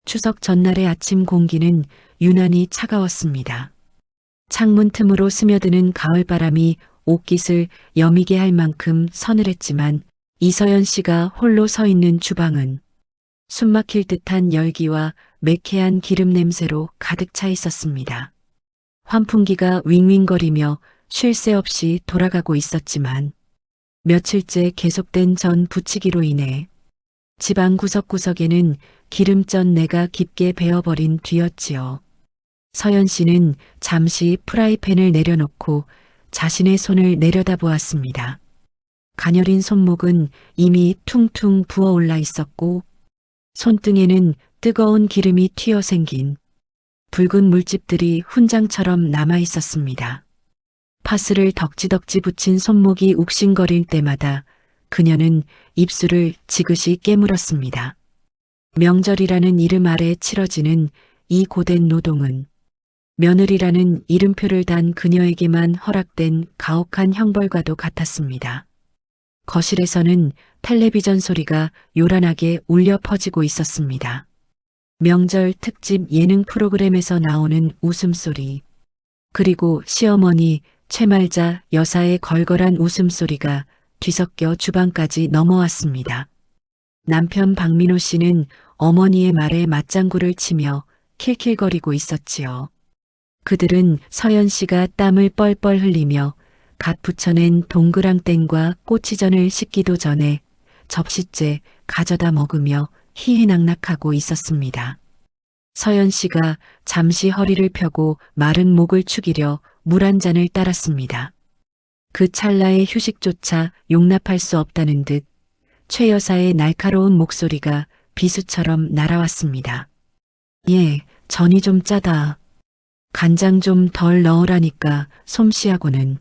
추석 전날의 아침 공기는 유난히 차가웠습니다. 창문 틈으로 스며드는 가을바람이 옷깃을 여미게 할 만큼 서늘했지만 이서연 씨가 홀로 서 있는 주방은 숨막힐 듯한 열기와 매캐한 기름 냄새로 가득 차 있었습니다. 환풍기가 윙윙거리며 쉴 새 없이 돌아가고 있었지만 며칠째 계속된 전 부치기로 인해 집안 구석구석에는 기름전 내가 깊게 배어버린 뒤였지요. 서연 씨는 잠시 프라이팬을 내려놓고 자신의 손을 내려다보았습니다. 가녀린 손목은 이미 퉁퉁 부어올라 있었고 손등에는 뜨거운 기름이 튀어 생긴 붉은 물집들이 훈장처럼 남아 있었습니다. 파스를 덕지덕지 붙인 손목이 욱신거릴 때마다 그녀는 입술을 지그시 깨물었습니다. 명절이라는 이름 아래 치러지는 이 고된 노동은 며느리라는 이름표를 단 그녀에게만 허락된 가혹한 형벌과도 같았습니다. 거실에서는 텔레비전 소리가 요란하게 울려 퍼지고 있었습니다. 명절 특집 예능 프로그램에서 나오는 웃음소리, 그리고 시어머니 최말자 여사의 걸걸한 웃음소리가 뒤섞여 주방까지 넘어왔습니다. 남편 박민호 씨는 어머니의 말에 맞장구를 치며 킬킬거리고 있었지요. 그들은 서연 씨가 땀을 뻘뻘 흘리며 갓 부쳐낸 동그랑땡과 꼬치전을 씻기도 전에 접시째 가져다 먹으며 희희낙낙하고 있었습니다. 서연 씨가 잠시 허리를 펴고 마른 목을 축이려 물 한 잔을 따랐습니다. 그 찰나의 휴식조차 용납할 수 없다는 듯 최 여사의 날카로운 목소리가 비수처럼 날아왔습니다. 예, 전이 좀 짜다. 간장 좀 덜 넣으라니까 솜씨하고는.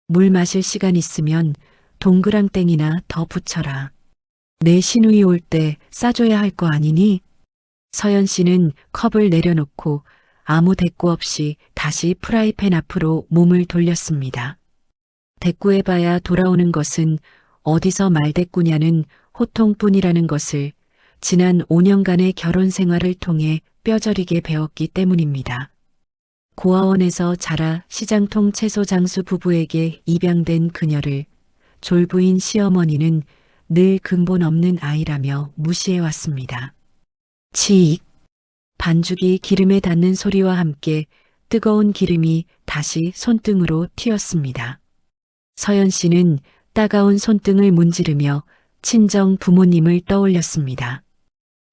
물 마실 시간 있으면 동그랑땡이나 더 붙여라. 내 시누이 올 때 싸줘야 할 거 아니니? 서연 씨는 컵을 내려놓고 아무 대꾸 없이 다시 프라이팬 앞으로 몸을 돌렸습니다. 대꾸해봐야 돌아오는 것은 어디서 말대꾸냐는 호통뿐이라는 것을 지난 5년간의 결혼 생활을 통해 뼈저리게 배웠기 때문입니다. 고아원에서 자라 시장통 채소 장수 부부에게 입양된 그녀를 졸부인 시어머니는 늘 근본 없는 아이라며 무시해왔습니다. 치익! 반죽이 기름에 닿는 소리와 함께 뜨거운 기름이 다시 손등으로 튀었습니다. 서연 씨는 따가운 손등을 문지르며 친정 부모님을 떠올렸습니다.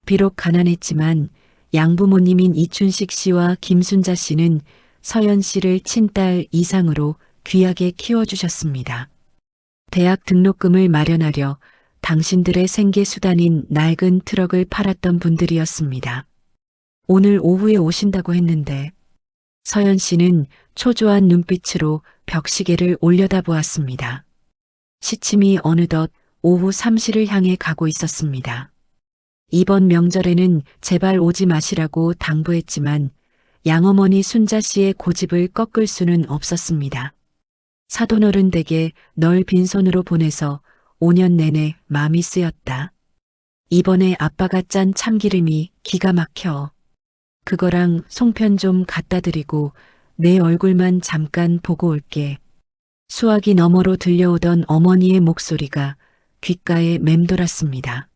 비록 가난했지만 양부모님인 이춘식 씨와 김순자 씨는 서연 씨를 친딸 이상으로 귀하게 키워주셨습니다. 대학 등록금을 마련하려 당신들의 생계수단인 낡은 트럭을 팔았던 분들이었습니다. 오늘 오후에 오신다고 했는데 서연 씨는 초조한 눈빛으로 벽시계를 올려다보았습니다. 시침이 어느덧 오후 3시를 향해 가고 있었습니다. 이번 명절에는 제발 오지 마시라고 당부했지만 양어머니 순자 씨의 고집을 꺾을 수는 없었습니다. 사돈어른 댁에 널 빈손으로 보내서 5년 내내 마음이 쓰였다. 이번에 아빠가 짠 참기름이 기가 막혀. 그거랑 송편 좀 갖다 드리고 내 얼굴만 잠깐 보고 올게. 수화기 너머로 들려오던 어머니의 목소리가 귓가에 맴돌았습니다.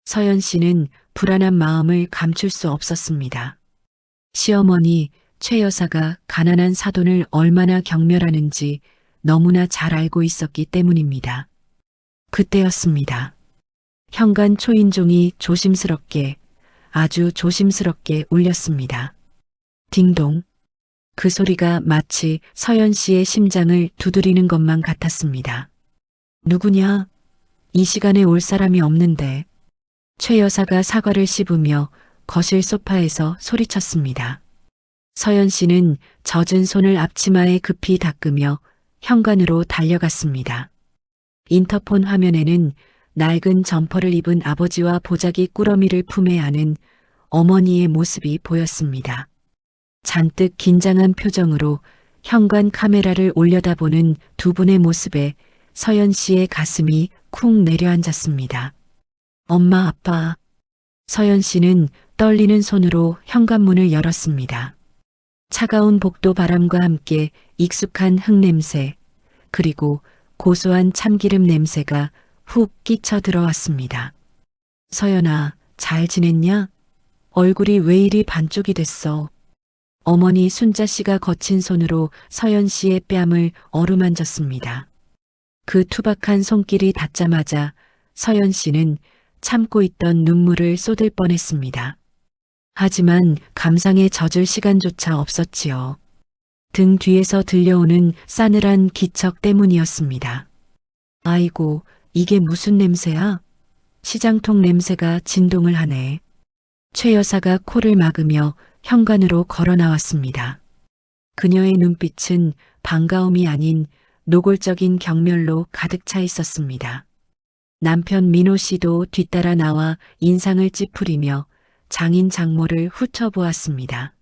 서연 씨는 불안한 마음을 감출 수 없었습니다. 시어머니 최 여사가 가난한 사돈을 얼마나 경멸하는지 너무나 잘 알고 있었기 때문입니다. 그때였습니다. 현관 초인종이 조심스럽게, 아주 조심스럽게 울렸습니다. 딩동. 그 소리가 마치 서연 씨의 심장을 두드리는 것만 같았습니다. 누구냐? 이 시간에 올 사람이 없는데. 최 여사가 사과를 씹으며 거실 소파에서 소리쳤습니다. 서연 씨는 젖은 손을 앞치마에 급히 닦으며 현관으로 달려갔습니다. 인터폰 화면에는 낡은 점퍼를 입은 아버지와 보자기 꾸러미를 품에 안은 어머니의 모습이 보였습니다. 잔뜩 긴장한 표정으로 현관 카메라를 올려다보는 두 분의 모습에 서연 씨의 가슴이 쿵 내려앉았습니다. 엄마, 아빠. 서연 씨는 떨리는 손으로 현관문을 열었습니다. 차가운 복도 바람과 함께 익숙한 흙냄새, 그리고 고소한 참기름 냄새가 훅 끼쳐 들어왔습니다. 서연아, 잘 지냈냐? 얼굴이 왜 이리 반쪽이 됐어? 어머니 순자 씨가 거친 손으로 서연 씨의 뺨을 어루만졌습니다. 그 투박한 손길이 닿자마자 서연 씨는 참고 있던 눈물을 쏟을 뻔했습니다. 하지만 감상에 젖을 시간조차 없었지요. 등 뒤에서 들려오는 싸늘한 기척 때문이었습니다. 아이고, 이게 무슨 냄새야? 시장통 냄새가 진동을 하네. 최 여사가 코를 막으며 현관으로 걸어 나왔습니다. 그녀의 눈빛은 반가움이 아닌 노골적인 경멸로 가득 차 있었습니다. 남편 민호 씨도 뒤따라 나와 인상을 찌푸리며 장인 장모를 훑어보았습니다.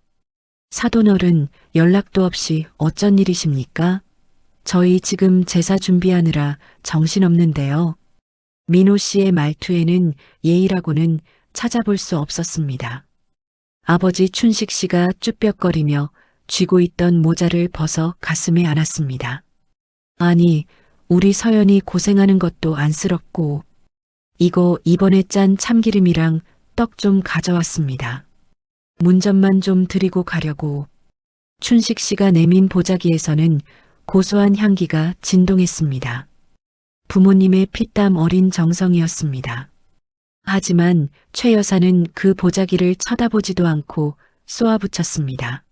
사돈어른, 연락도 없이 어쩐 일이십니까? 저희 지금 제사 준비하느라 정신없는데요. 민호 씨의 말투에는 예의라고는 찾아볼 수 없었습니다. 아버지 춘식 씨가 쭈뼛거리며 쥐고 있던 모자를 벗어 가슴에 안았습니다. 아니, 우리 서연이 고생하는 것도 안쓰럽고, 이거 이번에 짠 참기름이랑 떡 좀 가져왔습니다. 문전만 좀 드리고 가려고. 춘식 씨가 내민 보자기에서는 고소한 향기가 진동했습니다. 부모님의 피땀 어린 정성이었습니다. 하지만 최 여사는 그 보자기를 쳐다보지도 않고 쏘아붙였습니다.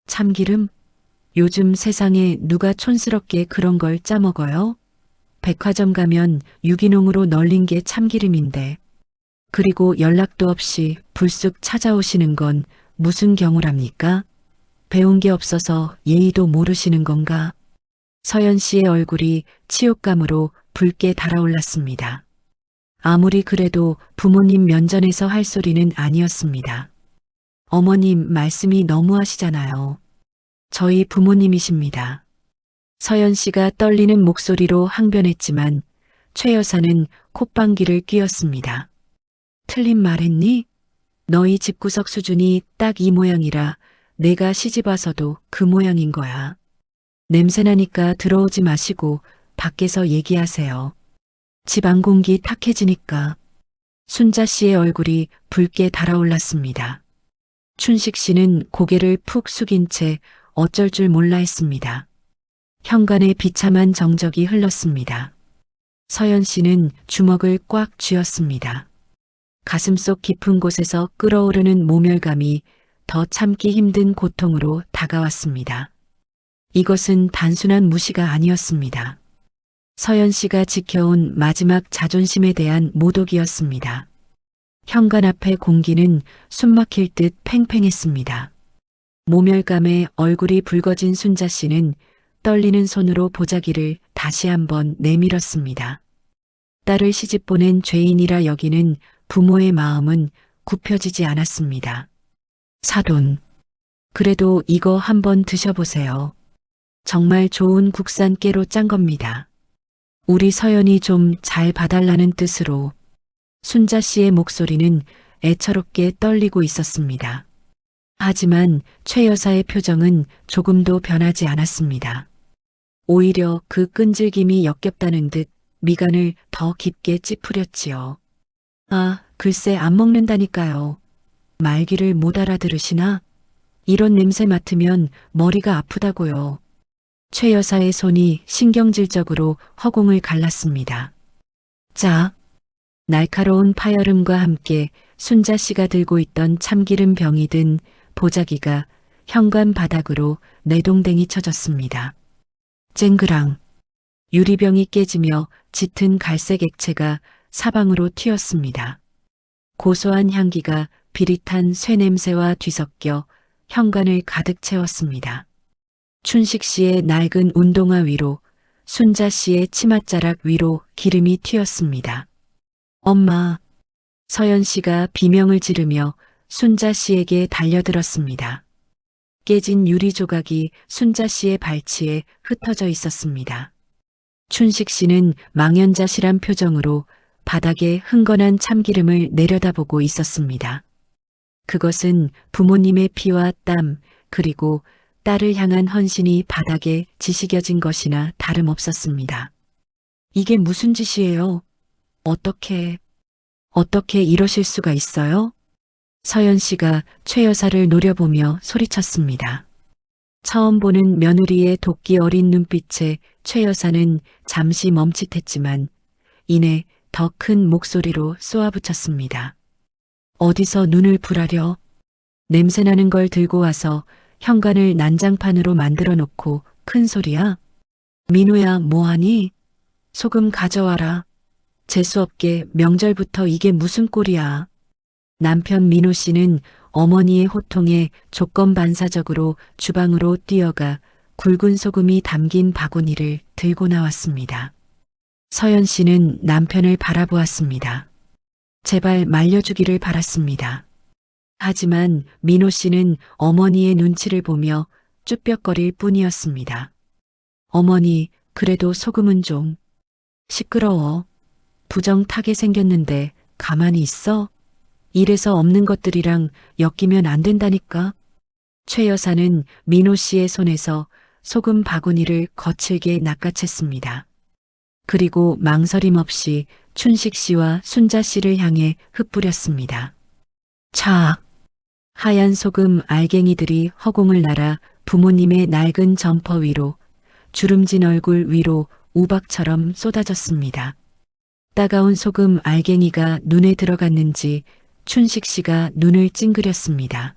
참기름? 요즘 세상에 누가 촌스럽게 그런 걸 짜먹어요? 백화점 가면 유기농으로 널린 게 참기름인데. 그리고 연락도 없이 불쑥 찾아오시는 건 무슨 경우랍니까? 배운 게 없어서 예의도 모르시는 건가? 서연 씨의 얼굴이 치욕감으로 붉게 달아올랐습니다. 아무리 그래도 부모님 면전에서 할 소리는 아니었습니다. 어머님 말씀이 너무하시잖아요. 저희 부모님이십니다. 서연 씨가 떨리는 목소리로 항변했지만 최 여사는 콧방귀를 뀌었습니다. 틀린 말했니? 너희 집구석 수준이 딱 이 모양이라 내가 시집 와서도 그 모양인 거야. 냄새나니까 들어오지 마시고 밖에서 얘기하세요. 집 안 공기 탁해지니까. 순자 씨의 얼굴이 붉게 달아올랐습니다. 춘식 씨는 고개를 푹 숙인 채 어쩔 줄 몰라 했습니다. 현관에 비참한 정적이 흘렀습니다. 서연 씨는 주먹을 꽉 쥐었습니다. 가슴속 깊은 곳에서 끓어오르는 모멸감이 더 참기 힘든 고통으로 다가왔습니다. 이것은 단순한 무시가 아니었습니다. 서연 씨가 지켜온 마지막 자존심에 대한 모독이었습니다. 현관 앞의 공기는 숨막힐 듯 팽팽했습니다. 모멸감에 얼굴이 붉어진 순자 씨는 떨리는 손으로 보자기를 다시 한번 내밀었습니다. 딸을 시집 보낸 죄인이라 여기는 부모의 마음은 굽혀지지 않았습니다. 사돈, 그래도 이거 한번 드셔보세요. 정말 좋은 국산 깨로 짠 겁니다. 우리 서연이 좀 잘 봐달라는 뜻으로. 순자 씨의 목소리는 애처롭게 떨리고 있었습니다. 하지만 최 여사의 표정은 조금도 변하지 않았습니다. 오히려 그 끈질김이 역겹다는 듯 미간을 더 깊게 찌푸렸지요. 아, 글쎄 안 먹는다니까요. 말귀를 못 알아들으시나? 이런 냄새 맡으면 머리가 아프다고요. 최 여사의 손이 신경질적으로 허공을 갈랐습니다. 자, 날카로운 파열음과 함께 순자 씨가 들고 있던 참기름 병이 든 보자기가 현관 바닥으로 내동댕이 쳐졌습니다. 쨍그랑 유리병이 깨지며 짙은 갈색 액체가 사방으로 튀었습니다. 고소한 향기가 비릿한 쇠냄새와 뒤섞여 현관을 가득 채웠습니다. 춘식 씨의 낡은 운동화 위로, 순자 씨의 치맛자락 위로 기름이 튀었습니다. 엄마, 서연 씨가 비명을 지르며 순자 씨에게 달려들었습니다. 깨진 유리 조각이 순자 씨의 발치에 흩어져 있었습니다. 춘식 씨는 망연자실한 표정으로 바닥에 흥건한 참기름을 내려다보고 있었습니다. 그것은 부모님의 피와 땀, 그리고 딸을 향한 헌신이 바닥에 지식여진 것이나 다름없었습니다. 이게 무슨 짓이에요? 어떻게 이러실 수가 있어요? 서연 씨가 최 여사를 노려보며 소리쳤습니다. 처음 보는 며느리의 도끼 어린 눈빛에 최 여사는 잠시 멈칫했지만 이내 더 큰 목소리로 쏘아붙였습니다. 어디서 눈을 불하려? 냄새나는 걸 들고 와서 현관을 난장판으로 만들어 놓고 큰 소리야? 민호야, 뭐하니? 소금 가져와라. 재수없게 명절부터 이게 무슨 꼴이야. 남편 민호 씨는 어머니의 호통에 조건반사적으로 주방으로 뛰어가 굵은 소금이 담긴 바구니를 들고 나왔습니다. 서연 씨는 남편을 바라보았습니다. 제발 말려주기를 바랐습니다. 하지만 민호 씨는 어머니의 눈치를 보며 쭈뼛거릴 뿐이었습니다. 어머니, 그래도 소금은 좀. 시끄러워. 부정타게 생겼는데 가만히 있어? 이래서 없는 것들이랑 엮이면 안 된다니까. 최 여사는 민호 씨의 손에서 소금 바구니를 거칠게 낚아챘습니다. 그리고 망설임 없이 춘식 씨와 순자 씨를 향해 흩뿌렸습니다. 촤악! 하얀 소금 알갱이들이 허공을 날아 부모님의 낡은 점퍼 위로, 주름진 얼굴 위로 우박처럼 쏟아졌습니다. 따가운 소금 알갱이가 눈에 들어갔는지 춘식 씨가 눈을 찡그렸습니다.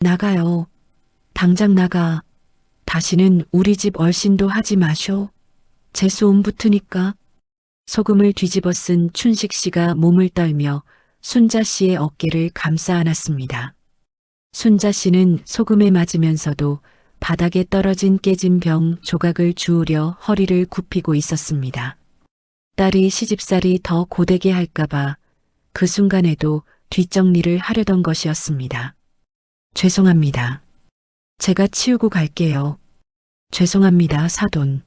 나가요. 당장 나가. 다시는 우리 집 얼씬도 하지 마쇼. 재수 온 붙으니까. 소금을 뒤집어 쓴 춘식 씨가 몸을 떨며 순자 씨의 어깨를 감싸 안았습니다. 순자 씨는 소금에 맞으면서도 바닥에 떨어진 깨진 병 조각을 주우려 허리를 굽히고 있었습니다. 딸이 시집살이 더 고되게 할까봐 그 순간에도 뒷정리를 하려던 것이었습니다. 죄송합니다. 제가 치우고 갈게요. 죄송합니다, 사돈.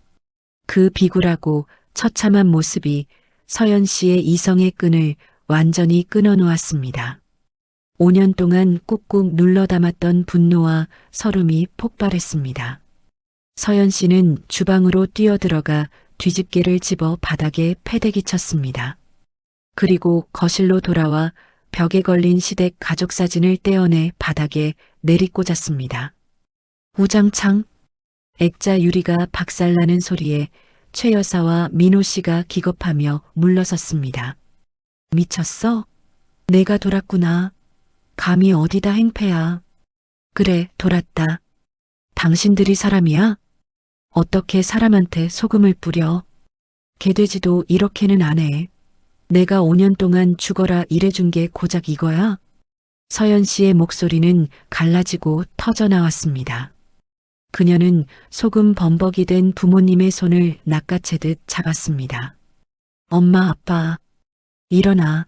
그 비굴하고 처참한 모습이 서연 씨의 이성의 끈을 완전히 끊어놓았습니다. 5년 동안 꾹꾹 눌러 담았던 분노와 서름이 폭발했습니다. 서연 씨는 주방으로 뛰어들어가 뒤집개를 집어 바닥에 패대기 쳤습니다. 그리고 거실로 돌아와 벽에 걸린 시댁 가족사진을 떼어내 바닥에 내리꽂았습니다. 우장창! 액자 유리가 박살나는 소리에 최 여사와 민호 씨가 기겁하며 물러섰습니다. 미쳤어? 내가 돌았구나. 감히 어디다 행패야. 그래, 돌았다. 당신들이 사람이야? 어떻게 사람한테 소금을 뿌려? 개돼지도 이렇게는 안 해. 내가 5년 동안 죽어라 일해준 게 고작 이거야? 서연 씨의 목소리는 갈라지고 터져 나왔습니다. 그녀는 소금 범벅이 된 부모님의 손을 낚아채듯 잡았습니다. 엄마, 아빠, 일어나.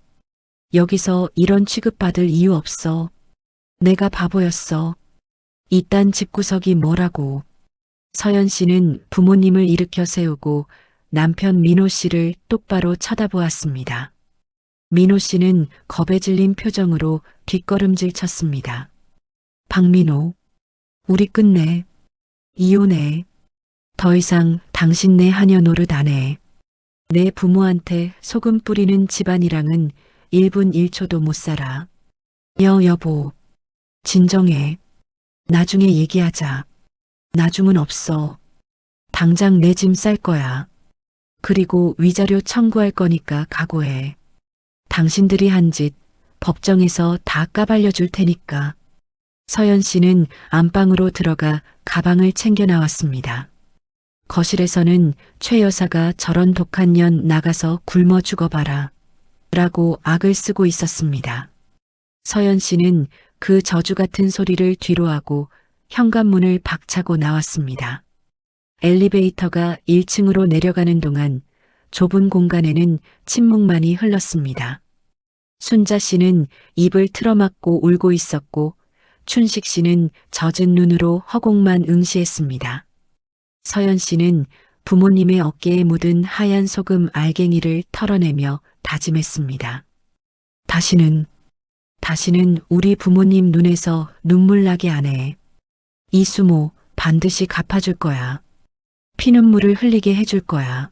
여기서 이런 취급받을 이유 없어. 내가 바보였어. 이딴 집구석이 뭐라고. 서연 씨는 부모님을 일으켜 세우고 남편 민호 씨를 똑바로 쳐다보았습니다. 민호 씨는 겁에 질린 표정으로 뒷걸음질 쳤습니다. 박민호, 우리 끝내. 이혼해. 더 이상 당신 내 하녀 노릇 안 해. 내 부모한테 소금 뿌리는 집안이랑은 1분 1초도 못 살아. 여보, 진정해. 나중에 얘기하자. 나중은 없어. 당장 내 짐 쌀 거야. 그리고 위자료 청구할 거니까 각오해. 당신들이 한 짓 법정에서 다 까발려 줄 테니까. 서연 씨는 안방으로 들어가 가방을 챙겨 나왔습니다. 거실에서는 최 여사가 저런 독한 년 나가서 굶어 죽어봐라 라고 악을 쓰고 있었습니다. 서연 씨는 그 저주 같은 소리를 뒤로하고 현관문을 박차고 나왔습니다. 엘리베이터가 1층으로 내려가는 동안 좁은 공간에는 침묵만이 흘렀습니다. 순자 씨는 입을 틀어막고 울고 있었고 춘식 씨는 젖은 눈으로 허공만 응시했습니다. 서연 씨는 부모님의 어깨에 묻은 하얀 소금 알갱이를 털어내며 다짐했습니다. 다시는 우리 부모님 눈에서 눈물 나게 안 해. 이수모 반드시 갚아줄 거야. 피눈물을 흘리게 해줄 거야.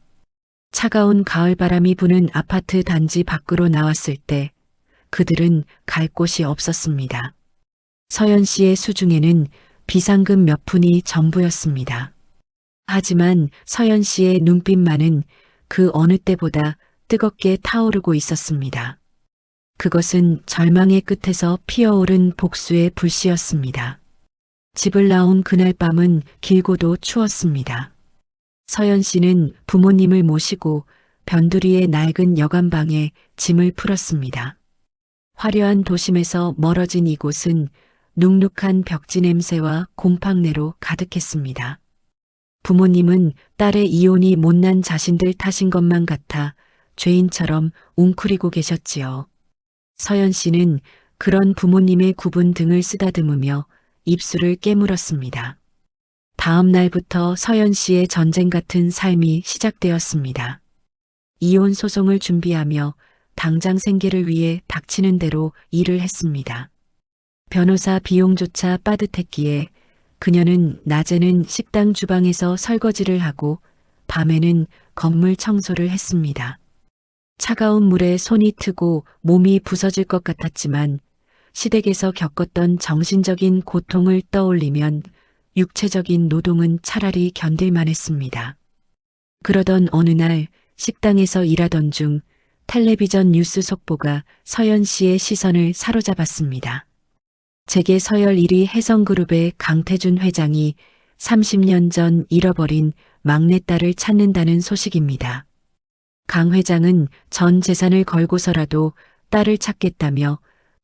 차가운 가을바람이 부는 아파트 단지 밖으로 나왔을 때 그들은 갈 곳이 없었습니다. 서연 씨의 수중에는 비상금 몇 푼이 전부였습니다. 하지만 서연 씨의 눈빛만은 그 어느 때보다 뜨겁게 타오르고 있었습니다. 그것은 절망의 끝에서 피어오른 복수의 불씨였습니다. 집을 나온 그날 밤은 길고도 추웠습니다. 서연 씨는 부모님을 모시고 변두리의 낡은 여관방에 짐을 풀었습니다. 화려한 도심에서 멀어진 이곳은 눅눅한 벽지 냄새와 곰팡내로 가득했습니다. 부모님은 딸의 이혼이 못난 자신들 탓인 것만 같아 죄인처럼 웅크리고 계셨지요. 서연 씨는 그런 부모님의 굽은 등을 쓰다듬으며 입술을 깨물었습니다. 다음 날부터 서연 씨의 전쟁 같은 삶이 시작되었습니다. 이혼 소송을 준비하며 당장 생계를 위해 닥치는 대로 일을 했습니다. 변호사 비용조차 빠듯했기에 그녀는 낮에는 식당 주방에서 설거지를 하고 밤에는 건물 청소를 했습니다. 차가운 물에 손이 트고 몸이 부서질 것 같았지만 시댁에서 겪었던 정신적인 고통을 떠올리면 육체적인 노동은 차라리 견딜만 했습니다. 그러던 어느 날 식당에서 일하던 중 텔레비전 뉴스 속보가 서연 씨의 시선을 사로잡았습니다. 재계 서열 1위 해성그룹의 강태준 회장이 30년 전 잃어버린 막내딸을 찾는다는 소식입니다. 강 회장은 전 재산을 걸고서라도 딸을 찾겠다며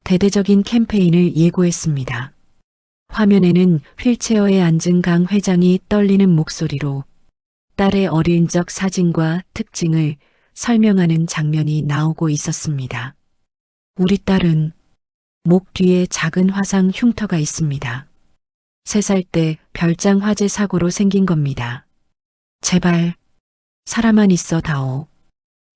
대대적인 캠페인을 예고했습니다. 화면에는 휠체어에 앉은 강 회장이 떨리는 목소리로 딸의 어린 적 사진과 특징을 설명하는 장면이 나오고 있었습니다. 우리 딸은 목 뒤에 작은 화상 흉터가 있습니다. 3살 때 별장 화재 사고로 생긴 겁니다. 제발 살아만 있어 다오.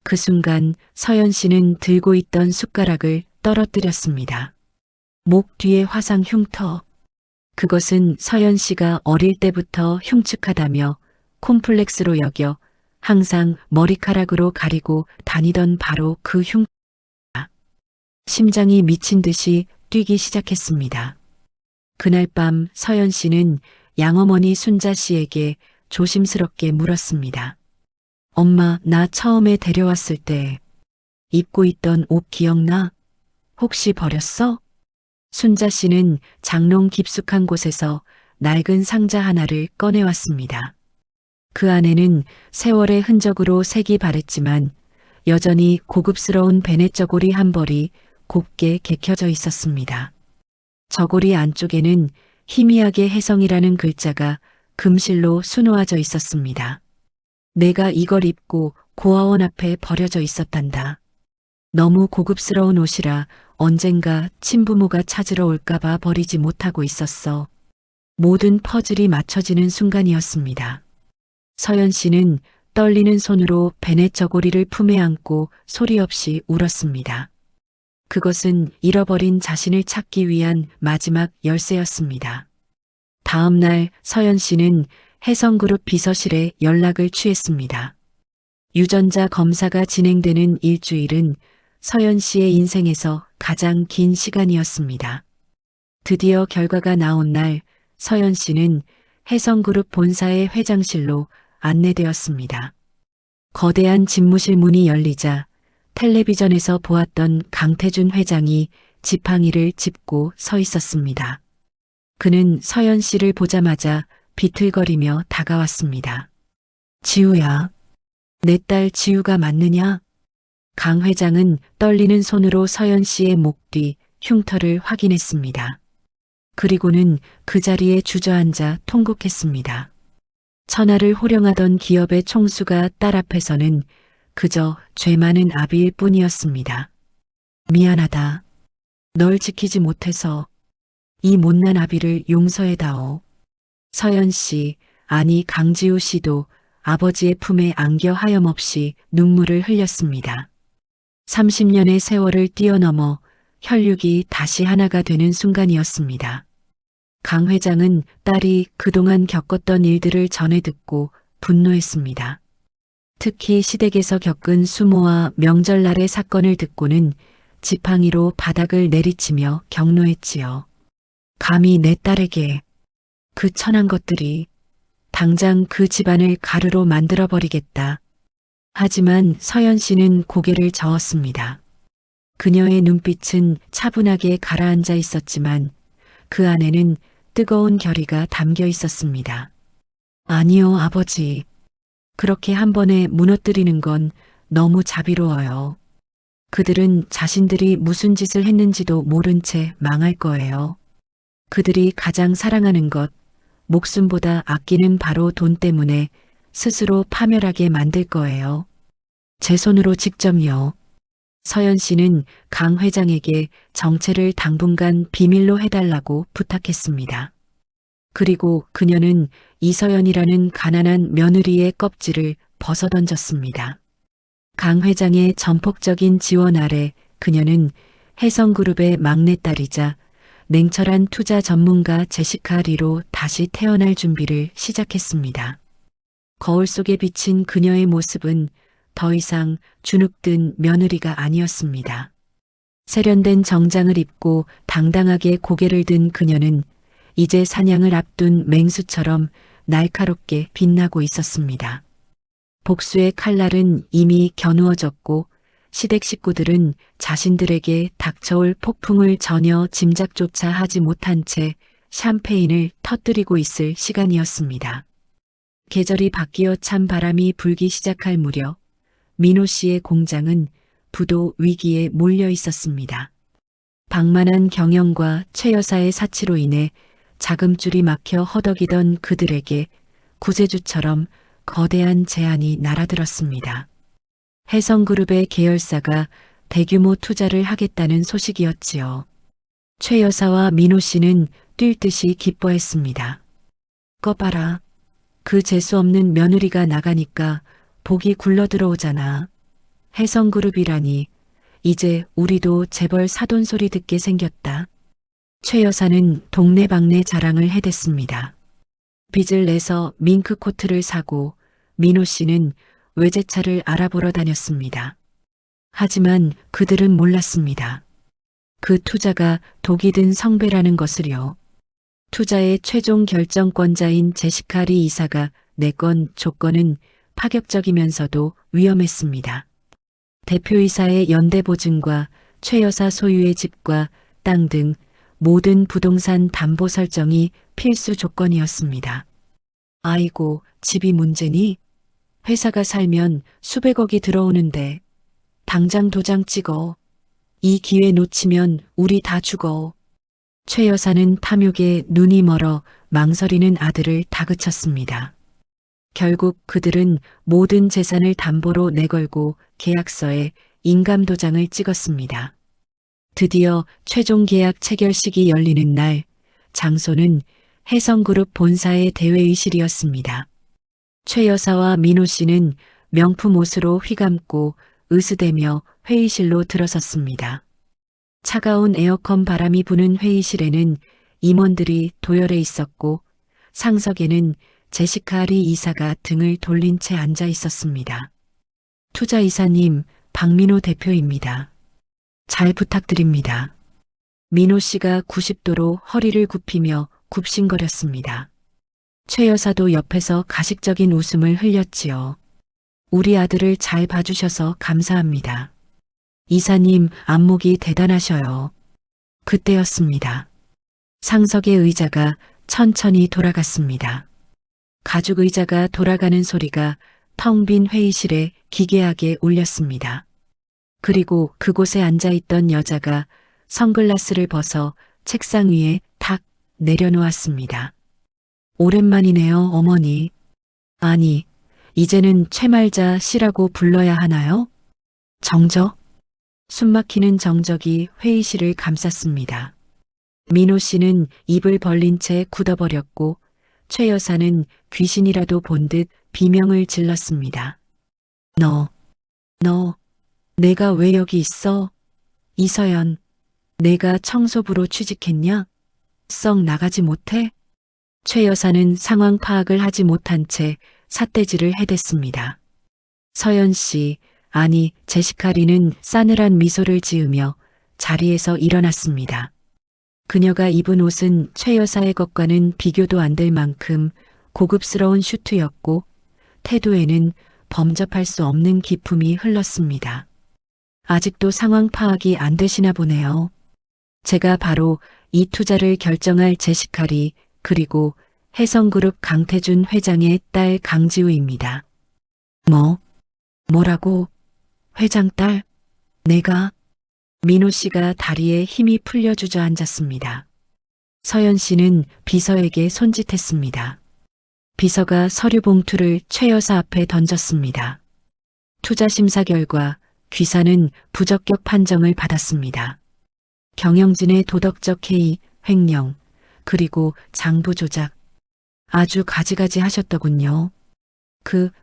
그 순간 서연 씨는 들고 있던 숟가락을 떨어뜨렸습니다. 목 뒤에 화상 흉터. 그것은 서연 씨가 어릴 때부터 흉측하다며 콤플렉스로 여겨 항상 머리카락으로 가리고 다니던 바로 그 흉터. 심장이 미친 듯이 뛰기 시작했습니다. 그날 밤 서연 씨는 양어머니 순자 씨에게 조심스럽게 물었습니다. 엄마, 나 처음에 데려왔을 때 입고 있던 옷 기억나? 혹시 버렸어? 순자 씨는 장롱 깊숙한 곳에서 낡은 상자 하나를 꺼내왔습니다. 그 안에는 세월의 흔적으로 색이 바랬지만 여전히 고급스러운 베네 저고리 한 벌이 곱게 개켜져 있었습니다. 저고리 안쪽에는 희미하게 혜성이라는 글자가 금실로 수놓아져 있었습니다. 내가 이걸 입고 고아원 앞에 버려져 있었단다. 너무 고급스러운 옷이라 언젠가 친부모가 찾으러 올까봐 버리지 못하고 있었어. 모든 퍼즐이 맞춰지는 순간이었습니다. 서연 씨는 떨리는 손으로 베네 저고리를 품에 안고 소리 없이 울었습니다. 그것은 잃어버린 자신을 찾기 위한 마지막 열쇠였습니다. 다음 날 서연 씨는 해성그룹 비서실에 연락을 취했습니다. 유전자 검사가 진행되는 일주일은 서연 씨의 인생에서 가장 긴 시간이었습니다. 드디어 결과가 나온 날 서연 씨는 해성그룹 본사의 회장실로 안내되었습니다. 거대한 집무실 문이 열리자 텔레비전에서 보았던 강태준 회장이 지팡이를 짚고 서 있었습니다. 그는 서연 씨를 보자마자 비틀거리며 다가왔습니다. 지우야, 내 딸 지우가 맞느냐? 강 회장은 떨리는 손으로 서연 씨의 목 뒤 흉터를 확인했습니다. 그리고는 그 자리에 주저앉아 통곡했습니다. 천하를 호령하던 기업의 총수가 딸 앞에서는 그저 죄 많은 아비일 뿐이었습니다. 미안하다. 널 지키지 못해서 이 못난 아비를 용서해다오. 서연 씨, 아니 강지우 씨도 아버지의 품에 안겨 하염없이 눈물을 흘렸습니다. 30년의 세월을 뛰어넘어 혈육이 다시 하나가 되는 순간이었습니다. 강 회장은 딸이 그동안 겪었던 일들을 전해 듣고 분노했습니다. 특히 시댁에서 겪은 수모와 명절날의 사건을 듣고는 지팡이로 바닥을 내리치며 격노했지요. 감히 내 딸에게 그 천한 것들이 당장 그 집안을 가루로 만들어버리겠다. 하지만 서연 씨는 고개를 저었습니다. 그녀의 눈빛은 차분하게 가라앉아 있었지만 그 안에는 뜨거운 결의가 담겨 있었습니다. 아니요, 아버지. 그렇게 한 번에 무너뜨리는 건 너무 자비로워요. 그들은 자신들이 무슨 짓을 했는지도 모른 채 망할 거예요. 그들이 가장 사랑하는 것, 목숨보다 아끼는 바로 돈 때문에 스스로 파멸하게 만들 거예요. 제 손으로 직접요. 서연 씨는 강 회장에게 정체를 당분간 비밀로 해달라고 부탁했습니다. 그리고 그녀는 이서연이라는 가난한 며느리의 껍질을 벗어던졌습니다. 강 회장의 전폭적인 지원 아래 그녀는 혜성그룹의 막내딸이자 냉철한 투자 전문가 제시카 리로 다시 태어날 준비를 시작했습니다. 거울 속에 비친 그녀의 모습은 더 이상 주눅든 며느리가 아니었습니다. 세련된 정장을 입고 당당하게 고개를 든 그녀는 이제 사냥을 앞둔 맹수처럼 날카롭게 빛나고 있었습니다. 복수의 칼날은 이미 겨누어졌고 시댁 식구들은 자신들에게 닥쳐올 폭풍을 전혀 짐작조차 하지 못한 채 샴페인을 터뜨리고 있을 시간이었습니다. 계절이 바뀌어 찬 바람이 불기 시작할 무렵 민호 씨의 공장은 부도 위기에 몰려 있었습니다. 방만한 경영과 최 여사의 사치로 인해 자금줄이 막혀 허덕이던 그들에게 구세주처럼 거대한 제안이 날아들었습니다. 혜성그룹의 계열사가 대규모 투자를 하겠다는 소식이었지요. 최 여사와 민호 씨는 뛸 듯이 기뻐했습니다. 꺼봐라. 그 재수 없는 며느리가 나가니까 복이 굴러 들어오잖아. 혜성그룹이라니 이제 우리도 재벌 사돈 소리 듣게 생겼다. 최 여사는 동네방네 자랑을 해댔습니다. 빚을 내서 밍크코트를 사고 민호 씨는 외제차를 알아보러 다녔습니다. 하지만 그들은 몰랐습니다. 그 투자가 독이 든 성배라는 것을요. 투자의 최종 결정권자인 제시카 리 이사가 내건 조건은 파격적이면서도 위험했습니다. 대표이사의 연대보증과 최 여사 소유의 집과 땅 등 모든 부동산 담보 설정이 필수 조건이었습니다. 아이고, 집이 문제니? 회사가 살면 수백억이 들어오는데 당장 도장 찍어. 이 기회 놓치면 우리 다 죽어. 최 여사는 탐욕에 눈이 멀어 망설이는 아들을 다그쳤습니다. 결국 그들은 모든 재산을 담보로 내걸고 계약서에 인감도장을 찍었습니다. 드디어 최종 계약 체결식이 열리는 날, 장소는 혜성그룹 본사의 대회의실이었습니다. 최 여사와 민호 씨는 명품 옷으로 휘감고 으스대며 회의실로 들어섰습니다. 차가운 에어컨 바람이 부는 회의실에는 임원들이 도열해 있었고 상석에는 제시카 리 이사가 등을 돌린 채 앉아 있었습니다. 투자이사님, 박민호 대표입니다. 잘 부탁드립니다. 민호 씨가 90도로 허리를 굽히며 굽신거렸습니다. 최 여사도 옆에서 가식적인 웃음을 흘렸지요. 우리 아들을 잘 봐주셔서 감사합니다. 이사님, 안목이 대단하셔요. 그때였습니다. 상석의 의자가 천천히 돌아갔습니다. 가죽 의자가 돌아가는 소리가 텅 빈 회의실에 기괴하게 울렸습니다. 그리고 그곳에 앉아있던 여자가 선글라스를 벗어 책상 위에 탁 내려놓았습니다. 오랜만이네요, 어머니. 아니, 이제는 최말자 씨라고 불러야 하나요? 정적? 숨막히는 정적이 회의실을 감쌌습니다. 민호 씨는 입을 벌린 채 굳어버렸고 최 여사는 귀신이라도 본 듯 비명을 질렀습니다. 너, 내가 왜 여기 있어? 이서연, 내가 청소부로 취직했냐? 썩 나가지 못해? 최 여사는 상황 파악을 하지 못한 채 삿대질을 해댔습니다. 서연 씨, 아니, 제시카 리는 싸늘한 미소를 지으며 자리에서 일어났습니다. 그녀가 입은 옷은 최 여사의 것과는 비교도 안 될 만큼 고급스러운 슈트였고 태도에는 범접할 수 없는 기품이 흘렀습니다. 아직도 상황 파악이 안 되시나 보네요. 제가 바로 이 투자를 결정할 제시카 리 그리고 해성그룹 강태준 회장의 딸 강지우입니다. 뭐라고? 회장 딸? 내가? 민호 씨가 다리에 힘이 풀려 주저앉았습니다. 서연 씨는 비서에게 손짓했습니다. 비서가 서류 봉투를 최 여사 앞에 던졌습니다. 투자 심사 결과 귀사는 부적격 판정을 받았습니다. 경영진의 도덕적 해이, 횡령, 그리고 장부 조작. 아주 가지가지 하셨더군요.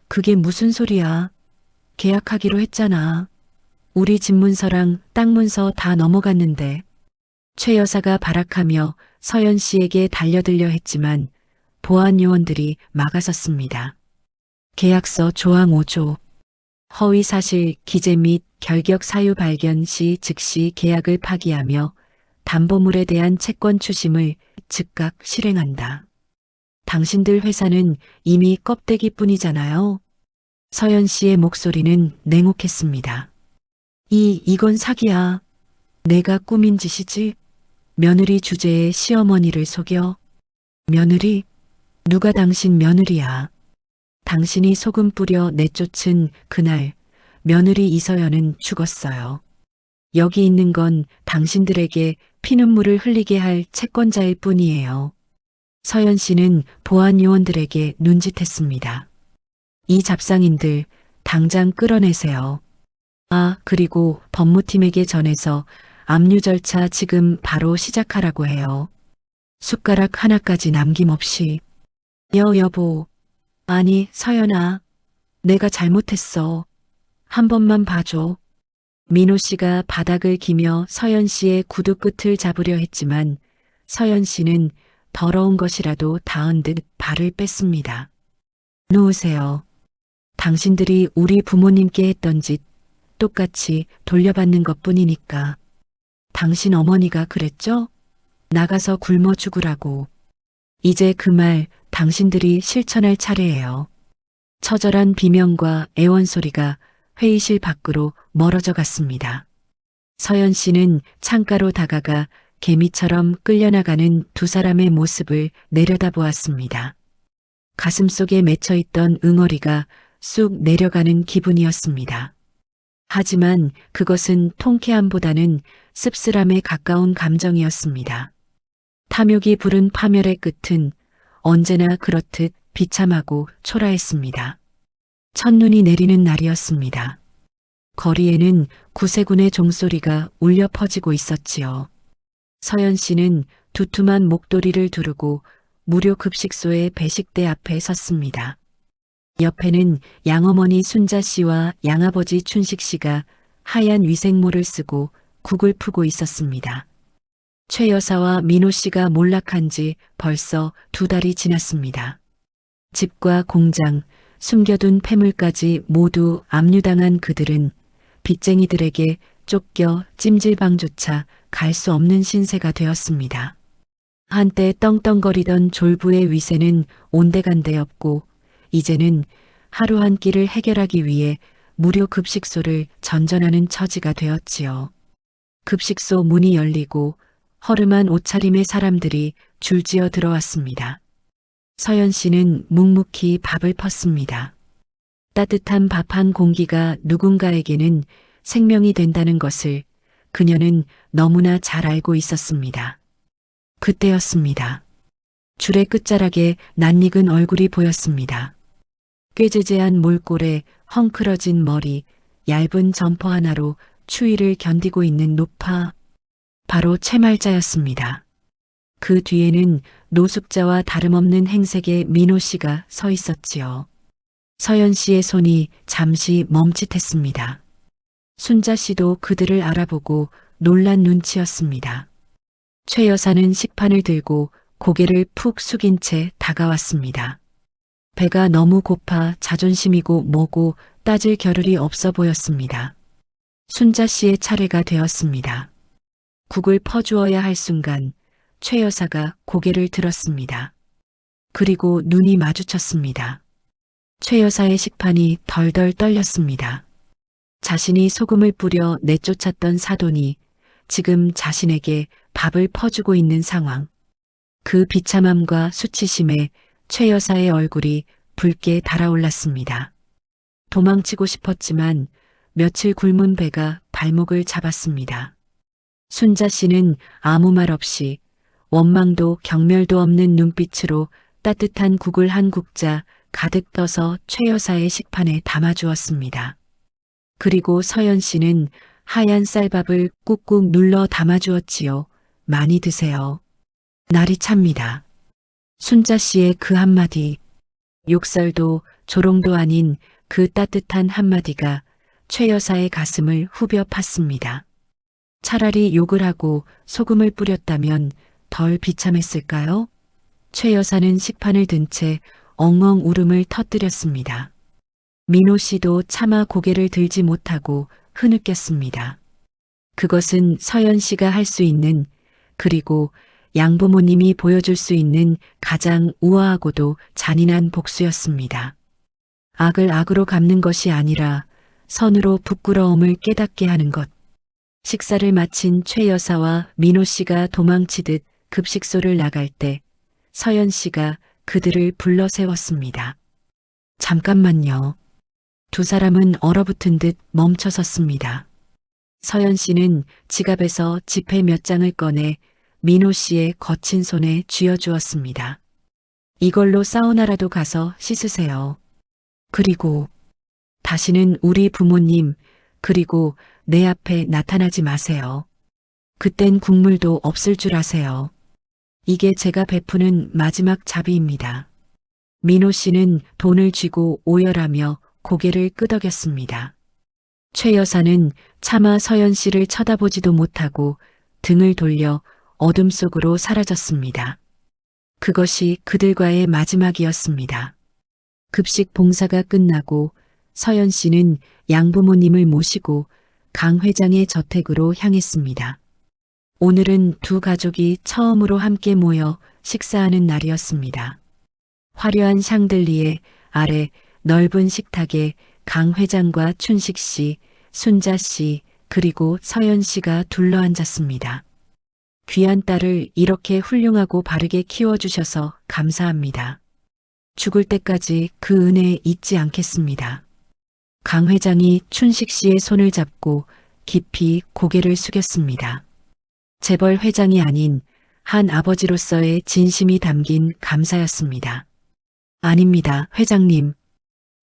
그게 무슨 소리야. 계약하기로 했잖아. 우리 집 문서랑 땅 문서 다 넘어갔는데. 최 여사가 발악하며 서연 씨에게 달려들려 했지만 보안 요원들이 막아섰습니다. 계약서 조항 5조. 허위사실 기재 및 결격 사유 발견 시 즉시 계약을 파기하며 담보물에 대한 채권 추심을 즉각 실행한다. 당신들 회사는 이미 껍데기뿐이잖아요. 서연 씨의 목소리는 냉혹했습니다. 이건 사기야. 내가 꾸민 짓이지. 며느리 주제에 시어머니를 속여. 며느리? 누가 당신 며느리야. 당신이 소금 뿌려 내쫓은 그날 며느리 이서연은 죽었어요. 여기 있는 건 당신들에게 피눈물을 흘리게 할 채권자일 뿐이에요. 서연 씨는 보안 요원들에게 눈짓했습니다. 이 잡상인들 당장 끌어내세요. 그리고 법무팀에게 전해서 압류 절차 지금 바로 시작하라고 해요. 숟가락 하나까지 남김없이. 여보. 아니, 서연아. 내가 잘못했어. 한 번만 봐줘. 민호 씨가 바닥을 기며 서연 씨의 구두 끝을 잡으려 했지만 서연 씨는 더러운 것이라도 닿은 듯 발을 뺐습니다. 놓으세요. 당신들이 우리 부모님께 했던 짓 똑같이 돌려받는 것뿐이니까. 당신 어머니가 그랬죠? 나가서 굶어 죽으라고. 이제 그 말 당신들이 실천할 차례예요. 처절한 비명과 애원 소리가 회의실 밖으로 멀어져 갔습니다. 서연 씨는 창가로 다가가 개미처럼 끌려나가는 두 사람의 모습을 내려다보았습니다. 가슴속에 맺혀있던 응어리가 쑥 내려가는 기분이었습니다. 하지만 그것은 통쾌함보다는 씁쓸함에 가까운 감정이었습니다. 탐욕이 부른 파멸의 끝은 언제나 그렇듯 비참하고 초라했습니다. 첫눈이 내리는 날이었습니다. 거리에는 구세군의 종소리가 울려 퍼지고 있었지요. 서연 씨는 두툼한 목도리를 두르고 무료 급식소의 배식대 앞에 섰습니다. 옆에는 양어머니 순자 씨와 양아버지 춘식 씨가 하얀 위생모를 쓰고 국을 푸고 있었습니다. 최 여사와 민호 씨가 몰락한 지 벌써 2달이 지났습니다. 집과 공장, 숨겨둔 폐물까지 모두 압류당한 그들은 빚쟁이들에게 쫓겨 찜질방조차 갈 수 없는 신세가 되었습니다. 한때 떵떵거리던 졸부의 위세는 온데간데 없고 이제는 하루 한 끼를 해결하기 위해 무료 급식소를 전전하는 처지가 되었지요. 급식소 문이 열리고 허름한 옷차림의 사람들이 줄지어 들어왔습니다. 서연 씨는 묵묵히 밥을 펐습니다. 따뜻한 밥 한 공기가 누군가에게는 생명이 된다는 것을 그녀는 너무나 잘 알고 있었습니다. 그때였습니다. 줄의 끝자락에 낯익은 얼굴이 보였습니다. 꾀지지한 몰골에 헝클어진 머리, 얇은 점퍼 하나로 추위를 견디고 있는 노파, 바로 채말자였습니다. 그 뒤에는 노숙자와 다름없는 행색의 민호 씨가 서 있었지요. 서연 씨의 손이 잠시 멈칫했습니다. 순자 씨도 그들을 알아보고 놀란 눈치였습니다. 최 여사는 식판을 들고 고개를 푹 숙인 채 다가왔습니다. 배가 너무 고파 자존심이고 뭐고 따질 겨를이 없어 보였습니다. 순자 씨의 차례가 되었습니다. 국을 퍼주어야 할 순간 최 여사가 고개를 들었습니다. 그리고 눈이 마주쳤습니다. 최 여사의 식판이 덜덜 떨렸습니다. 자신이 소금을 뿌려 내쫓았던 사돈이 지금 자신에게 밥을 퍼주고 있는 상황. 그 비참함과 수치심에 최 여사의 얼굴이 붉게 달아올랐습니다. 도망치고 싶었지만 며칠 굶은 배가 발목을 잡았습니다. 순자 씨는 아무 말 없이 원망도 경멸도 없는 눈빛으로 따뜻한 국을 한 국자 가득 떠서 최 여사의 식판에 담아주었습니다. 그리고 서연 씨는 하얀 쌀밥을 꾹꾹 눌러 담아주었지요. 많이 드세요. 날이 찹니다. 순자 씨의 그 한마디, 욕설도 조롱도 아닌 그 따뜻한 한마디가 최 여사의 가슴을 후벼 팠습니다. 차라리 욕을 하고 소금을 뿌렸다면 덜 비참했을까요? 최 여사는 식판을 든 채 엉엉 울음을 터뜨렸습니다. 민호 씨도 차마 고개를 들지 못하고 흐느꼈습니다. 그것은 서연 씨가 할 수 있는, 그리고 양부모님이 보여줄 수 있는 가장 우아하고도 잔인한 복수였습니다. 악을 악으로 갚는 것이 아니라 선으로 부끄러움을 깨닫게 하는 것. 식사를 마친 최 여사와 민호 씨가 도망치듯 급식소를 나갈 때 서연 씨가 그들을 불러 세웠습니다. 잠깐만요. 두 사람은 얼어붙은 듯 멈춰 섰습니다. 서연 씨는 지갑에서 지폐 몇 장을 꺼내 민호 씨의 거친 손에 쥐어주었습니다. 이걸로 사우나라도 가서 씻으세요. 그리고 다시는 우리 부모님 그리고 내 앞에 나타나지 마세요. 그땐 국물도 없을 줄 아세요. 이게 제가 베푸는 마지막 자비입니다. 민호 씨는 돈을 쥐고 오열하며 고개를 끄덕였습니다. 최 여사는 차마 서연 씨를 쳐다보지도 못하고 등을 돌려 어둠 속으로 사라졌습니다. 그것이 그들과의 마지막이었습니다. 급식 봉사가 끝나고 서연 씨는 양부모님을 모시고 강 회장의 저택으로 향했습니다. 오늘은 두 가족이 처음으로 함께 모여 식사하는 날이었습니다. 화려한 샹들리에 아래 넓은 식탁에 강 회장과 춘식 씨, 순자 씨, 그리고 서연 씨가 둘러앉았습니다. 귀한 딸을 이렇게 훌륭하고 바르게 키워주셔서 감사합니다. 죽을 때까지 그 은혜 잊지 않겠습니다. 강 회장이 춘식 씨의 손을 잡고 깊이 고개를 숙였습니다. 재벌 회장이 아닌 한 아버지로서의 진심이 담긴 감사였습니다. 아닙니다, 회장님.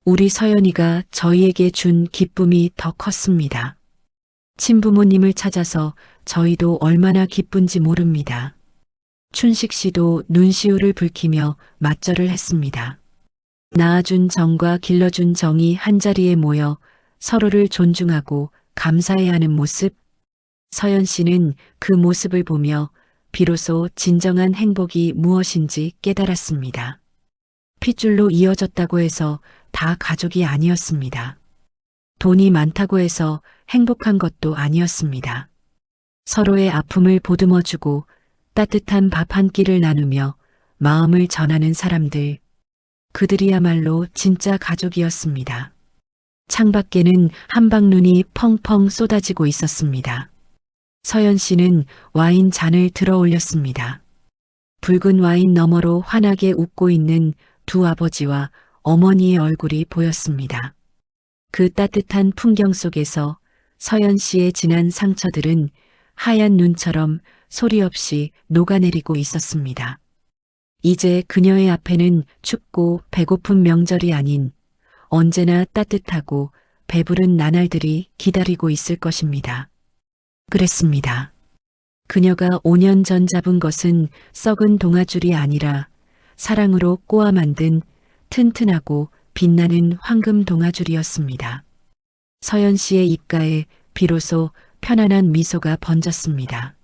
우리 서연이가 저희에게 준 기쁨이 더 컸습니다. 친부모님을 찾아서 저희도 얼마나 기쁜지 모릅니다. 춘식 씨도 눈시울을 붉히며 맞절을 했습니다. 낳아준 정과 길러준 정이 한자리에 모여 서로를 존중하고 감사해야 하는 모습. 서연 씨는 그 모습을 보며 비로소 진정한 행복이 무엇인지 깨달았습니다. 핏줄로 이어졌다고 해서 다 가족이 아니었습니다. 돈이 많다고 해서 행복한 것도 아니었습니다. 서로의 아픔을 보듬어주고 따뜻한 밥 한 끼를 나누며 마음을 전하는 사람들. 그들이야말로 진짜 가족이었습니다. 창밖에는 한방눈이 펑펑 쏟아지고 있었습니다. 서연 씨는 와인 잔을 들어 올렸습니다. 붉은 와인 너머로 환하게 웃고 있는 두 아버지와 어머니의 얼굴이 보였습니다. 그 따뜻한 풍경 속에서 서연 씨의 지난 상처들은 하얀 눈처럼 소리 없이 녹아내리고 있었습니다. 이제 그녀의 앞에는 춥고 배고픈 명절이 아닌 언제나 따뜻하고 배부른 나날들이 기다리고 있을 것입니다. 그랬습니다. 그녀가 5년 전 잡은 것은 썩은 동아줄이 아니라 사랑으로 꼬아 만든 튼튼하고 빛나는 황금 동아줄이었습니다. 서연 씨의 입가에 비로소 편안한 미소가 번졌습니다.